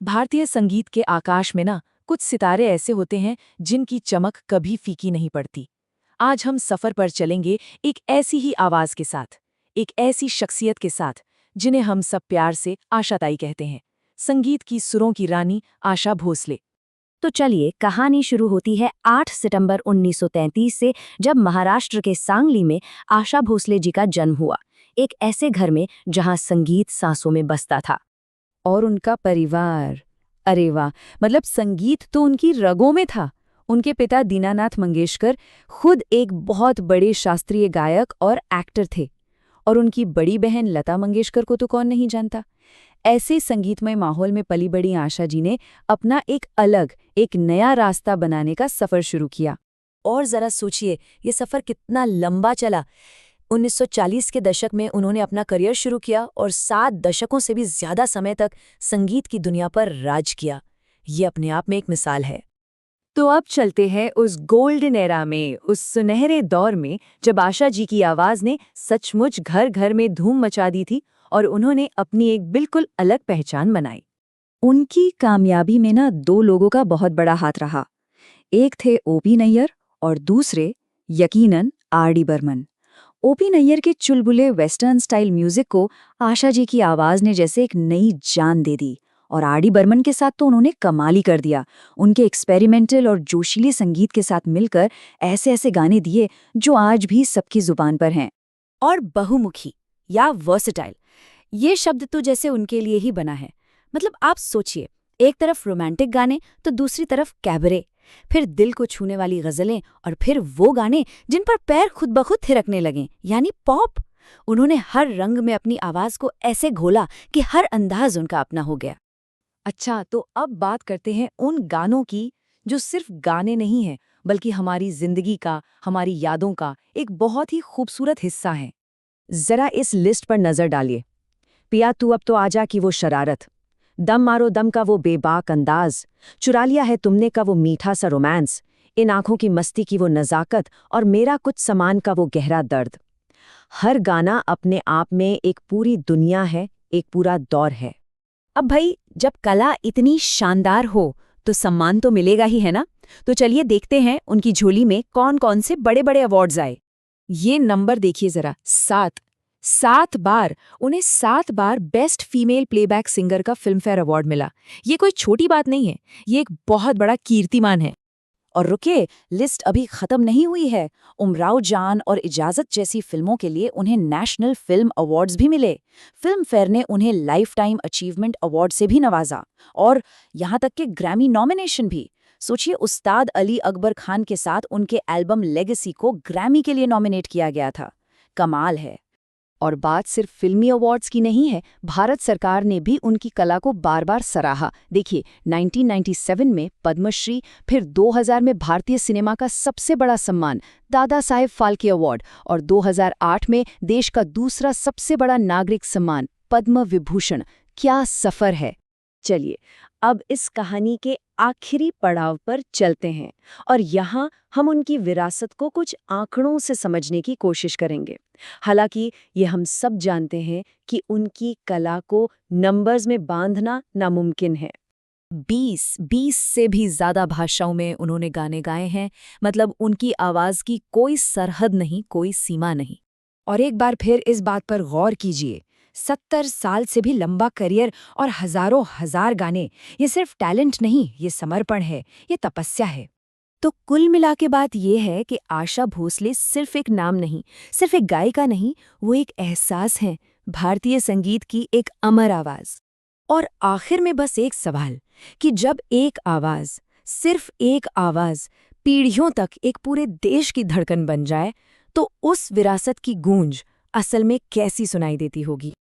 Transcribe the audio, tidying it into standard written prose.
भारतीय संगीत के आकाश में ना कुछ सितारे ऐसे होते हैं जिनकी चमक कभी फीकी नहीं पड़ती। आज हम सफर पर चलेंगे एक ऐसी ही आवाज के साथ, एक ऐसी शख्सियत के साथ जिन्हें हम सब प्यार से आशाताई कहते हैं। संगीत की सुरों की रानी आशा भोसले। तो चलिए, कहानी शुरू होती है 8 सितंबर 1933 से, जब महाराष्ट्र के सांगली में आशा भोसले जी का जन्म हुआ। एक ऐसे घर में जहां संगीत सांसों में बसता था। और उनका परिवार, अरे वाह, मतलब संगीत तो उनकी रगों में था। उनके पिता दीनानाथ मंगेशकर खुद एक बहुत बड़े शास्त्रीय गायक और एक्टर थे, और उनकी बड़ी बहन लता मंगेशकर को तो कौन नहीं जानता। ऐसे संगीतमय माहौल में पली बड़ी आशा जी ने अपना एक अलग, एक नया रास्ता बनाने का सफर शुरू किया। और जरा सोचिए, ये सफर कितना लंबा चला। 1940 के दशक में उन्होंने अपना करियर शुरू किया और 7 दशकों से भी ज्यादा समय तक संगीत की दुनिया पर राज किया। ये अपने आप में एक मिसाल है। तो अब चलते हैं उस गोल्डन एरा में, उस सुनहरे दौर में जब आशा जी की आवाज ने सचमुच घर घर में धूम मचा दी थी और उन्होंने अपनी एक बिल्कुल अलग पहचान बनाई। उनकी कामयाबी में ना 2 लोगों का बहुत बड़ा हाथ रहा। एक थे ओपी नैयर और दूसरे यकीनन आर.डी. बर्मन। ओपी नैयर के चुलबुले वेस्टर्न स्टाइल म्यूजिक को आशा जी की आवाज ने जैसे एक नई जान दे दी, और आर.डी. बर्मन के साथ तो उन्होंने कमाल ही कर दिया। उनके एक्सपेरिमेंटल और जोशीले संगीत के साथ मिलकर ऐसे ऐसे गाने दिए जो आज भी सबकी जुबान पर हैं। और बहुमुखी या वर्सेटाइल, ये शब्द तो जैसे उनके लिए ही बना है। मतलब आप सोचिए, एक तरफ रोमांटिक गाने तो दूसरी तरफ कैबरे, फिर दिल को छूने वाली गजलें, और फिर वो गाने जिन पर पैर खुद ब खुद थिरकने लगें, यानी पॉप। उन्होंने हर रंग में अपनी आवाज को ऐसे घोला कि हर अंदाज उनका अपना हो गया। अच्छा, तो अब बात करते हैं उन गानों की जो सिर्फ गाने नहीं हैं, बल्कि हमारी जिंदगी का, हमारी यादों का एक बहुत ही खूबसूरत हिस्सा हैं। जरा इस लिस्ट पर नजर डालिए। पिया तू अब तो आजा की वो शरारत, दम मारो दम का वो बेबाक अंदाज, चुरा लिया है तुमने का वो मीठा सा रोमांस, इन आंखों की मस्ती की वो नजाकत, और मेरा कुछ समान का वो गहरा दर्द। हर गाना अपने आप में एक पूरी दुनिया है, एक पूरा दौर है। अब भाई, जब कला इतनी शानदार हो तो सम्मान तो मिलेगा ही, है ना? तो चलिए देखते हैं उनकी झोली में कौन कौन से बड़े बड़े अवार्ड्स आए। ये नंबर देखिए जरा, 7 बार उन्हें 7 बार बेस्ट फीमेल प्लेबैक सिंगर का फिल्मफेयर अवार्ड मिला। ये कोई छोटी बात नहीं है, ये एक बहुत बड़ा कीर्तिमान है। और रुके, लिस्ट अभी खत्म नहीं हुई है। उमराव जान और इजाजत जैसी फिल्मों के लिए उन्हें नेशनल फिल्म अवार्ड्स भी मिले। फिल्म फेयर ने उन्हें लाइफ टाइम अचीवमेंट अवार्ड से भी नवाजा, और यहाँ तक कि ग्रैमी नॉमिनेशन भी। सोचिए, उस्ताद अली अकबर खान के साथ उनके एल्बम लेगेसी को ग्रैमी के लिए नॉमिनेट किया गया था। कमाल है। और बात सिर्फ फिल्मी अवार्ड्स की नहीं है, भारत सरकार ने भी उनकी कला को बार बार सराहा। देखिए, 1997 में पद्मश्री, फिर 2000 में भारतीय सिनेमा का सबसे बड़ा सम्मान दादा साहेब फाल्के अवार्ड, और 2008 में देश का दूसरा सबसे बड़ा नागरिक सम्मान पद्म विभूषण। क्या सफर है! चलिए, अब इस कहानी के आखिरी पड़ाव पर चलते हैं, और यहाँ हम उनकी विरासत को कुछ आंकड़ों से समझने की कोशिश करेंगे। हालांकि ये हम सब जानते हैं कि उनकी कला को नंबर्स में बांधना नामुमकिन है। 20 से भी ज्यादा भाषाओं में उन्होंने गाने गाए हैं। मतलब उनकी आवाज की कोई सरहद नहीं, कोई सीमा नहीं। और एक बार फिर इस बात पर गौर कीजिए, 70 साल से भी लंबा करियर और हजारों हजार गाने, ये सिर्फ टैलेंट नहीं, ये समर्पण है, ये तपस्या है। तो कुल मिला के बात यह है कि आशा भोसले सिर्फ एक नाम नहीं, सिर्फ एक गायिका नहीं, वो एक एहसास है, भारतीय संगीत की एक अमर आवाज। और आखिर में बस एक सवाल, कि जब एक आवाज, सिर्फ एक आवाज, पीढ़ियों तक एक पूरे देश की धड़कन बन जाए, तो उस विरासत की गूंज असल में कैसी सुनाई देती होगी।